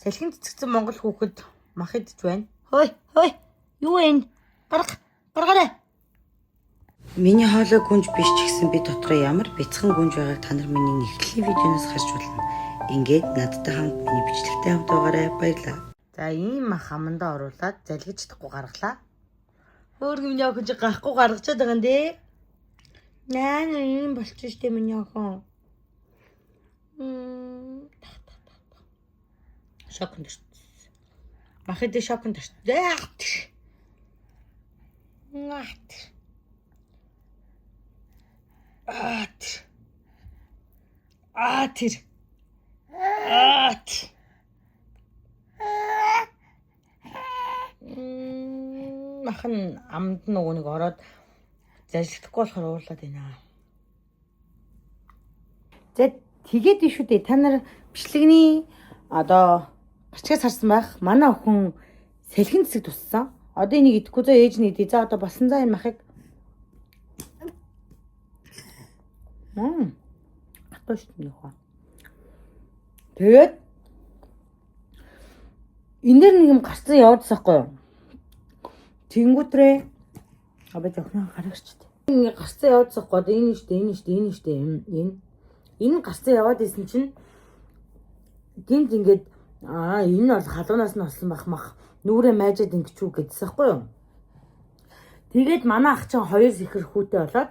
Салхин цэцэгцэн Монгол хүүхэд мах идэж байна. Хөөе. Юу вэ? Гаргаарай. Миний хоолой гүнж биш ч гэсэн би дотроо ямар бяцхан гүнж байгааг та нар миний нэгтгэлийн видеоноос харж болно. Ингээд надтай хамт миний бичлэгтэй хамт байгаарай. Баярлалаа. За ийм мах амандаа оруулаад залгиж чадахгүй гаргалаа. Өөр миний охин ч гахгүй гаргачаад байгаа юм дээ. Наа ийм болчих штэ миний охин. Шоконд шүү. Махад шоконд шүү. Махан амд нөгөө нэг ороод зажигдахгүй болохоор уурлаад байна. За тэгээд шүү дээ. Та нар бичлэгний одоо гарчгаас харсан байх. Манай охин салхин цэцэг туссан. Одоо энийг идэхгүй заа ээж нь идэ. За одоо болсон заа энэ махыг. Хатуу шүү дээ нөхөө. Тэгээд энэ дэр нэг юм гарцсан яваадсахгүй юу? Тэнгүүтрээ абай охин гарагчтай. Ингээ гарцсан яваадсахгүй. Одоо энэ шүү дээ. Энэ гарцсан яваад исэн чинь гинт ингээд энэ бол халуунаас нь олсон мах нүрээ майжаад ингэчүү гэдсэн байхгүй юу? Тэгээд манай ах чинь 2 сэхэр хүүтэй болоод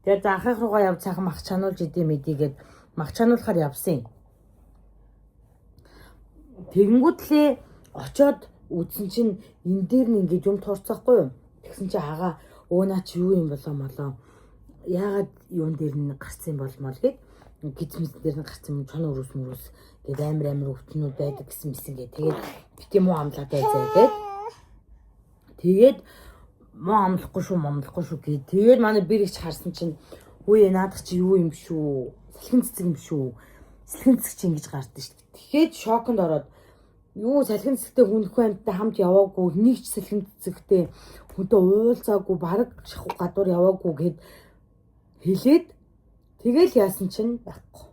тэгээд за ахын руугаа яв цаахан мах чануулж идэм мэдийгээд мах чануулахаар явсан юм. Тэгэнгүүтлээ очоод үзсэн чинь энэ дээр нь ингээд юм туурцахгүй юу? Тэгсэн чинь агаа өөнаа чи юу юм болоо молоо. Яагаад юун дээр нь гарсан болмол гэд гизмэс дээр нь гарсан юм чон өрөөс гээд амар өвчнүүд байдаг гэсэн мэсэнгээ. Тэгээд бит юм уу амлаад байзаа гээд. Тэгээд муу амлахгүй шүү гээд. Тэгээд манай бэрэгч харсан чинь үе наадах чи юу юм шүү. Салхин цэцэг юм шүү. Салхин цэцэг чи ингэж гардаг шүү. Тэгэхэд шоконд ороод юу салхин цэцэгтэй хүндэхгүй амьттай хамт яваагүй нэг ч салхин цэцэгтэй хүнтэй уулзаагүй бараг шахуу гадуур яваагүй гэд хэлээд тэгэл яасан чинь байхгүй.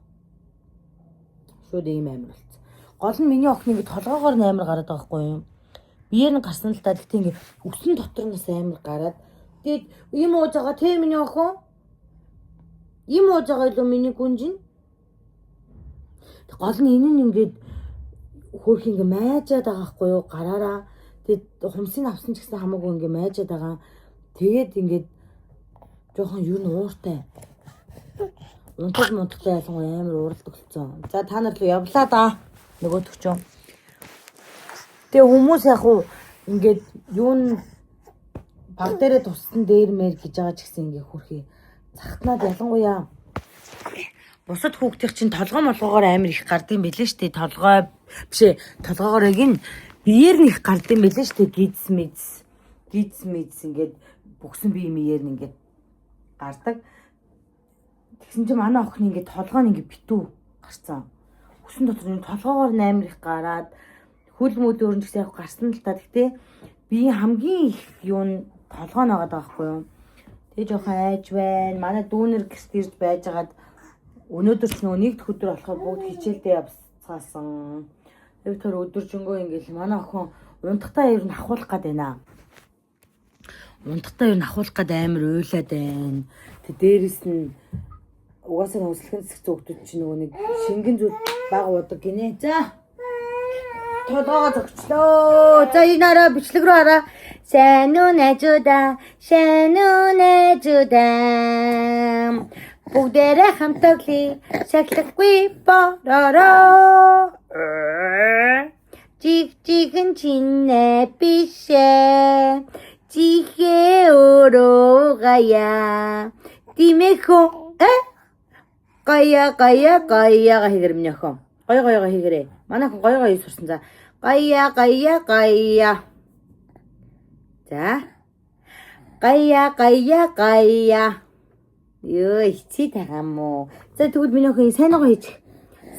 Шууд ийм амар болцсон. Гол нь миний охин ингэ толгоогоор амар гараад байгаа байхгүй юу? Биеэр нь гарсан л та гэхдээ ингэ өсөн дотроноос амар гараад тэгээд ийм ууж байгаа те миний охин? Ийм ууж байгаа илүү миний гүнжин? Гол нь энэ нь ингээд хөөх ингэ майжаад байгаа байхгүй юу? Гараараа тэгээд хумсыг авсан ч гэсэн хамаагүй ингэ майжаад байгаа. Тэгээд ингээд жоохон юу н ууртай. Унтлагтай ялангуяа амар ууралдаг болсон. За та нар л явлаа да. Нөгөө төгчөө. Тэгээ хүмүүс яг уу ингээд юу н баг дээрээ туссан дээрмээр гэж байгаа ч гэсэн ингээ хөрхий. Захтнаад ялангуяа бусад хүүхдийн чинь толгой молгоогоор амар их гардыг билээ штэ. Толгой бишээ толгоогоор ин биеэр нь их гардыг билээ штэ. Гидс мэдс ингээд бүгсэн бие миээр нь ингээд гардаг. Тэгсэн чинь манай охин ингээд толгой нь ингээд битүү гарцсан. Хүсэн дотор нь толгоогоор амар их гараад хөл мөд өрн гэсэн яг гарсан л та. Гэхдээ би хамгийн их юу н толгой нагаад байгаа байхгүй юу. Тэгээ жоохон айж байна. Манай дүүнер гэрт ирж байжгаад өнөөдөр ч нөгөө нэгд өдөр болохоор бүгд хичээлдээ явцгаасан. Тэр өдөржингөө ингээд манай охин унтахтаа ер нь ахуулах гээд байна. Унтахтаа ер нь ахуулах гээд амар уйлаад байна. Тэг дээрэс нь угаасаа салхин цэцэг хүүхдүүд чинь нөгөө нэг шингэн зүйл баг удаг гинэ. За толгоо зогчлоо. За энэ араа бичлэг рүү араа. Сайн уу найзуудаа. Бүгдээрээ хамтаглая. Сахилахгүй боророо. Жигэн чинэ бишээ. Жигэ өрөө гая. Димэхо гая хийгэр минь охин. Гая хийгэрээ. Манай охин гая сурсан за. Гая. За. Гая. Ёо, чи тагам уу. За тэгвэл миний охин сайн уу хийж.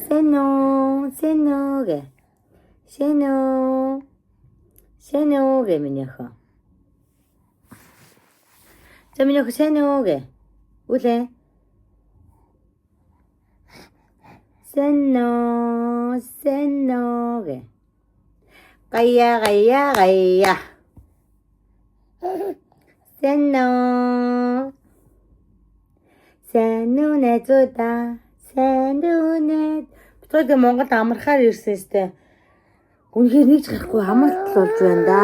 Сайн уу гэ. Сайн уу гэ миний охин. За миний охин сайн уу гэ. Үлээ. Сайн уу гэ. гая. Сэнно найзуудаа сэнүүнэ. Битгий Монгол амархаар ирсэн сте. Үнэхээр нэгж гарахгүй амралт болж байна да.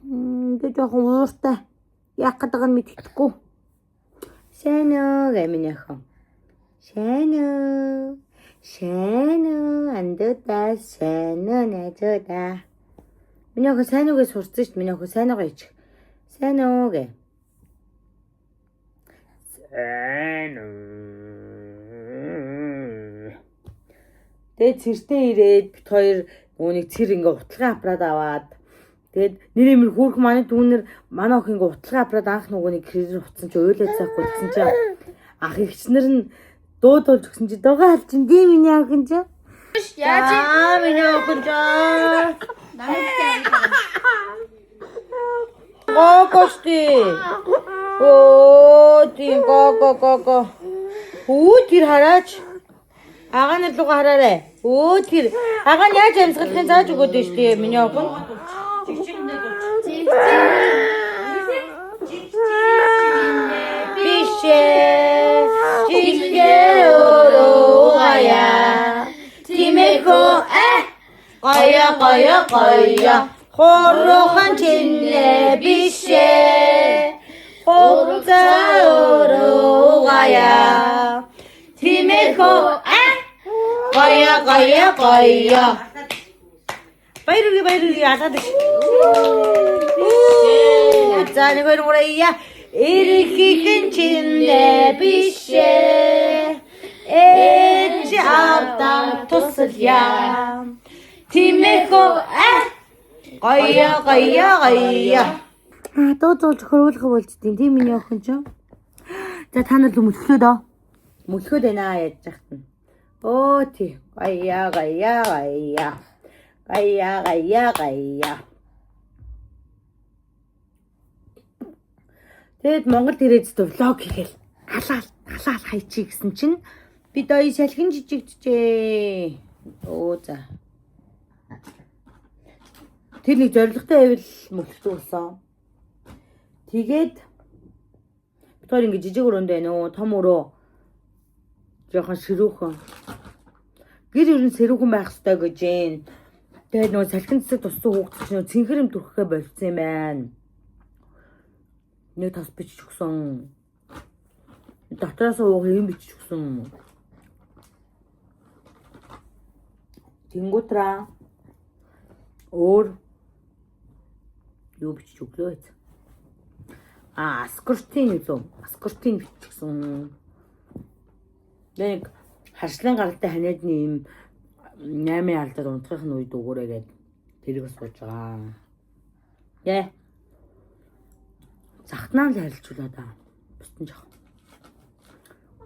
Ингээ жоохон ууртай. Яах гэдэг нь мэддэхгүй. Сэнүү гэмнэхэ. Сэнүү андуудаа сэнүү найзуудаа. Миний охин сэнүүгээ сурцсан шүү дээ. Миний охин сэнүүгээ ич. Сэнүү гэ. Тэгээд цэртээ ирээд бит хоёр үүнийг цэр ингээ утлагын аппарат аваад тэгээд нэр имэр хүүрх манай дүүнэр манай охин ингээ утлагын аппарат анх нөгөөний гэрээр утсан чи уйлаад сахгүй гэсэн чи ах ихчнэр нь дуудуулж өгсөн чи дугаа алж ин ди миний охин чи яаж миний охин чи гогошти тийм гого тэр хараач агаан л руу хараарай. Тэр агаан яаж амьсгалахын зааж өгөөд байж тээ миний охин. Жишээ өрөөгая. Тимэхо гая. Хоррохан чинлэ бишээ. Хорцаа өрөөгая. Тимэхо гая. Баярыг атаад. За нэг хоёр мурая. Эрхийн чинлэ бишээ. Эч авдан тусаля. Тимэхо гая. Дуудуулж хөрвөлгөө болцдیں۔ Тийм миний охин ч. За та нар мөлхлөөд оо. Мөлхөөд байна яаж яахт нь. Тий. Гая. Тэгэд Монгол ирээд влог хийгээл халаал хайчий гэсэн чинь бид оё салхин жижигджээ. За. Тэр нэг зоригтой байвал мөлхтөө болсон. Тэгээд бид хоёр ингэ жижиг өрөөнд байна уу? Том өрөө. Жохон ширүүхэн. Гэр ерөн сэрүүхэн байх хэрэгтэй гэж юм. Тэгээд нөгөө салхин цэцэг туссан хүүхдч нөгөө цэнхэр юм түрххээ болцсон юм байна. Нэг тас бичиж өгсөн. Дотроос ууг юм бичиж өгсөн. Тэнгуутра өөр юу бичиж өглөө. Скортин бичсэн. Нэг харшлын гаралтай ханиадны юм 8 алдаад унтахын үед өгөөрэй гээд тэрийг бас сууж байгаа. Захтнаа л харилцуулаа да. Бусдын жоох.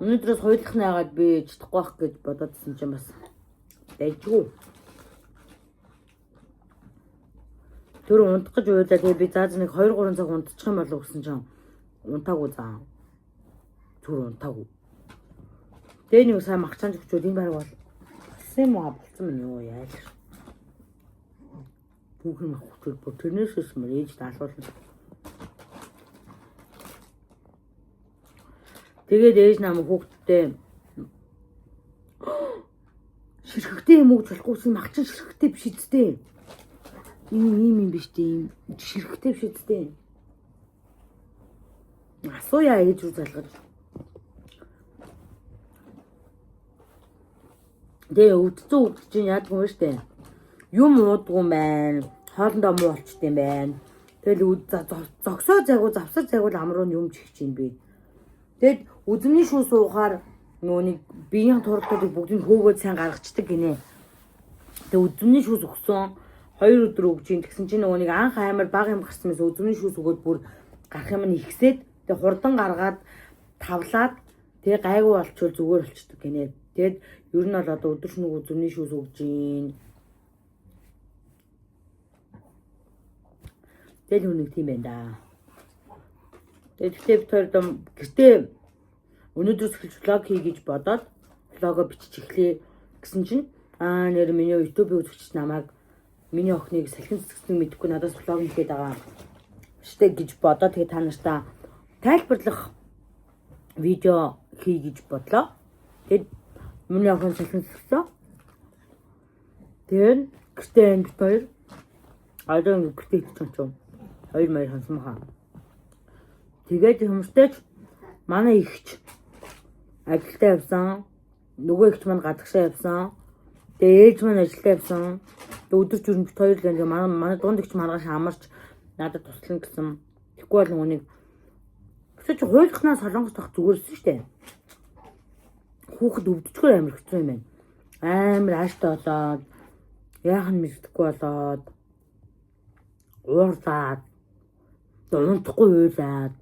Өнөөдрөөс хоёулах нь яагаад би чадахгүй байх гэж бодоодсэн чинь бас дайжгүй. Тэр унтах гэж уйлаа тэгээ би зааж нэг 2-3 цаг унтчих юм болов гэсэн чинь унтаагүй заа. Түр унтаагүй. Тэгээ нэг сайн махчаан зөвчүүд энэ баг бол болсон юм аа болсон юм юу яаж. Бүхэн махчуд бүр тэрнээс юм ээж даалгуулна. Тэгээд ээж намайг хүүхдтэй ширхэгтэй юм уу болохгүйсэн махчин ширхэгтэй биш үстэй. Ийм биш тийм ширхэгтэй биш үстэй. Асууя ээж рүү залгаж. Тэгээ өвдсөн чинь яадгүй юм штэ. Юм уудгүй юм байна. Хоолндоо муу болчт юм байна. Тэгэл зогсоо зайгуу завсар зайгуул амруу юм чихэж юм би. Тэгэд үзмний шүү суухаар нөөник биеийн турдуудыг бүгдийг хөөгөөд сайн гаргацдаг гинэ. Тэгээ үзмний шүүс өгсөн 2 өдөр өгч ин тэгсэн чинь нөгөөнийг анх аймар баг юм гарсан юмс үзмний шүүс өгөөд бүр гарах юм нь ихсээд тэгээ хурдан гаргаад тавлаад тэгээ гайгүй болчвол зүгээр болчдөг гинэ. Тэгэд ер нь бол одоо өдөр шөнөг үзмний шүүс өгж ин. Тэгэл хүнийг тийм байна да. Тэгэхдээ бид хоёр гэртээ өнөөдрөөс эхэлж влог хий гэж бодоод влогоо бичиж эхлэе гэсэн чинь нэр миний YouTube үзэгч намайг миний охиныг салхин цэцгснийг мэдэхгүй надаас влог хийгээд байгаа штэ гэж бодоо. Тэгээ та нартай тайлбарлах видео хий гэж бодлоо. Тэгээд миний охин салхин цэцгсэн. Тэгээд гэртээ энэ хоёр одоо ингэ гэртээ хийчихсэн. Хоёр маяг хансан маа. Тэгээд хүмүүстэй манай ихч ажилдаа явсан. Нөгөө ихч маань гадагшаа явсан. Тэгээ ээж маань ажилдаа явсан. Өдөр жирэмж хоёр л ингээ манай дунд ихч маргааш амарч надад туслана гэсэн. Тэгэхгүй бол нүунийг чи хуйлахнаас солонгос тах зүгээрсэн штэ. Хүүхэд өвдөжгөр амир хэцүү юм байна. Амир ааштай болоод яах нь мэддэхгүй болоод уурдаад унтахгүй уйлаад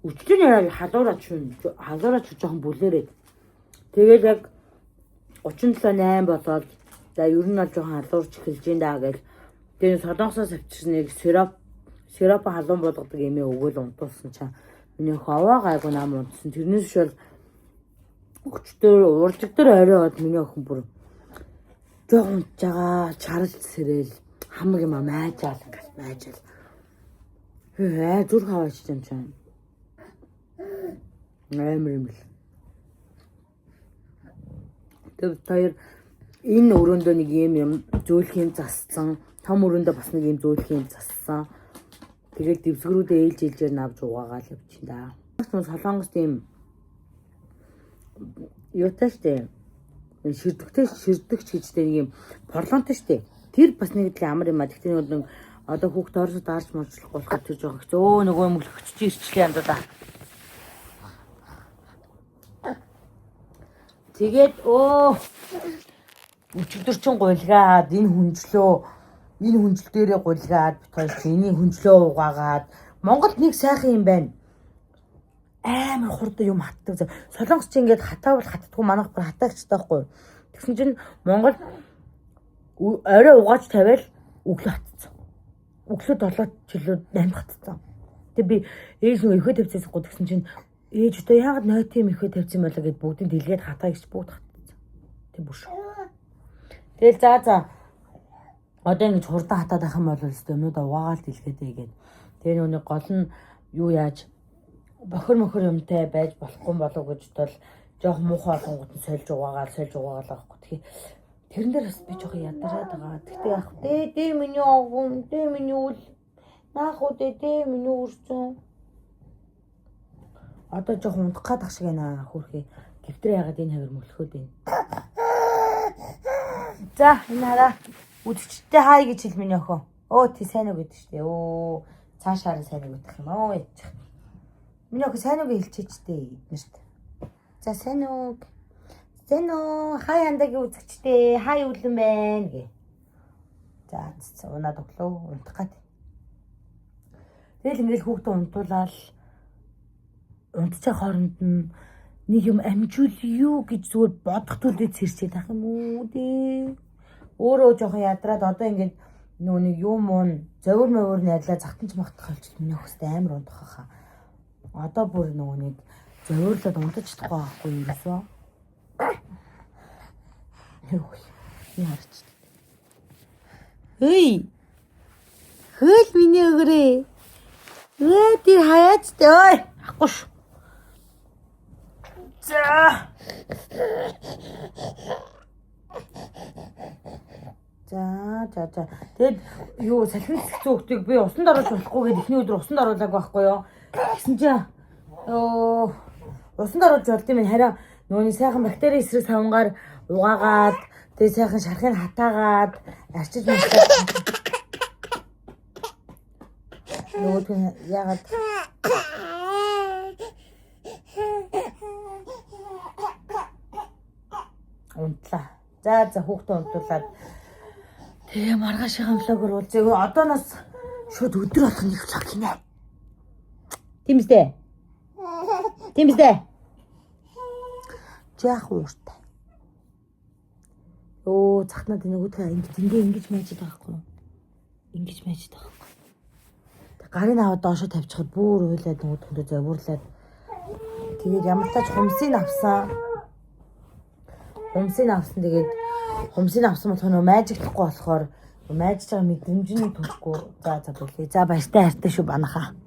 өчтөр яа халуураач жоохон бүлээрээ. Тэгээд яг 37-8 болоод за ер нь бол жоохон халуурч эхэлж ин даа гэл. Тэгээд солонгосоос авчирсныг сироп халуун болгодог юмээ өгөөл унтуулсан чаа. Миний хаваа гайгүй нам унтсан. Тэрнээс биш бол өчтөр уржигдэр орой бод миний охин бүр жоохон унтж байгаа чарж сэрээл хамаг юм майжаал ингээл майжаал. Зүр хаваач юм чам. Амар юм л. Тэгээд хоёр энэ өрөөндөө нэг юм зөөлх юм зассан. Том өрөөндөө бас нэг юм зөөлх юм зассан. Тэгээд дэвсгэрүүдээ ээлжээр навж угаагаал явчихин да. Солонгос тийм юутай штэ. Ширдэгч гэжтэй нэг юм порлонтой штэ. Тэр бас нэг л амар юм а. Тэгтээ нэг одоо хүүхд орсод дарж морчлох болоход тэр жоох хэцүү. Нөгөө мөлхөч ирчлээ юм да. Тэгээд өчигдөр чин гуйлгаад энэ хүнжлөө дээрээ гуйлгаад бит хоёр энийг хүнжлөө угаагаад Монголд нэг сайхан юм байна. Амар хурдан юм хатдаг. Солонгос чи ингээд хатаавал хатдаггүй манайх бүр хатаагчтай байхгүй. Тэгсэн чинь Монгол орой угааж тавиал өглөө хатцсан. Өглөө 7 жилүүд 8 хатцсан. Тэг би ээж нөгөө ихэ тавьчихсахгүй тэгсэн чинь ээж одоо яагаад ноот юм ихэ тавьсан байлаа гэд бүгдийг дэлгээд хатаа гэж бүгд хатцсан. Тэг бүш. Тэгэл за одоо ингэж хурдан хатаад байх юм бол өстө өнөөдөө угаагаал дэлгээдэй гэд. Тэгээ нүуний гол нь юу яаж бохор юмтай байж болохгүй болов гэж бол жоох муухай болгонгууд нь сольж угаагаал авахгүй. Тэгэхээр тэрэн дээр бас би жоох ядараад байгаа. Тэгтээ яах вэ? Дэ миний огон, дэ миний үл. Наах уу дэ миний үрцэн. Одоо жоох унтах гадах шиг байна хөрхий. Гэвтрээ ягаад энэ хавар мөлхөөд байна. За энэ хараа. Үдчтэй хай гэж хэл миний охин. Тий сайн уу гэдэг штэ. Цаашаараа сайн уу гэдэг юм аа яачих. Миний охин сайн уу гэж хэлчихтэй эднэрт. За сайн уу. Хай андагийн үзэгчтэй. Хай үлэн байна гэ. За унаад өглөө унтах гад. Тэгэл ингээл хүүхдээ унтуулаад унтчих хооронд нь нэг юм амжуул юу гэж зүгээр бодох төлөө цэрчээд ах юм уу дээ. Өөрөө жоохон ядраад одоо ингээд нөгөө нэг юм зовир мовир найрлаа захтанч махтах болчих миний охистой амар унтах хаа. Одоо бүр нөгөө нэг зовирлоод унтаж чадахгүй байхгүй юу ерөөсөө. Яарч. Хөл миний өгрээ. Тэр хаяач дээ. Ахгүй ш. За. Тэгэд юу салхин цэцүүхтийг би усанд оруулж болохгүй гэд эхний өдөр усанд оруулаагүй байхгүй юу. Гэсэн чинь усанд оруулж болд юм хараа нөгөөний сайхан бактери эсрэг савнгаар угаагаад тэгээ сайхан шархыг хатаагаад арчиж мэдээ. Нөгөөд нь яагаад унтлаа. За хүүхдээ унтуулаад тэгээ маргаашийн влогоор уулзъя. Одооноос шууд өдөр болох нэг влог хийнэ. Тийм үстэй. Жаах ууртай. Захнаад нөгөөдхөө ингэж майждаг байхгүй юу? Ингэж майждаг байхгүй. Тэг гарын аваад доошо тавьчихад бүр уйлаад нөгөөдхөндөө завуурлаад тэгээд ямар тач хумсыг авсан. Тэгээд Хумсыг авсан болох нөө майжиглахгүй болохоор майжж байгаа мэдрэмжний төрөхгүй. За болий. За баяртай хайртай шүү банахаа.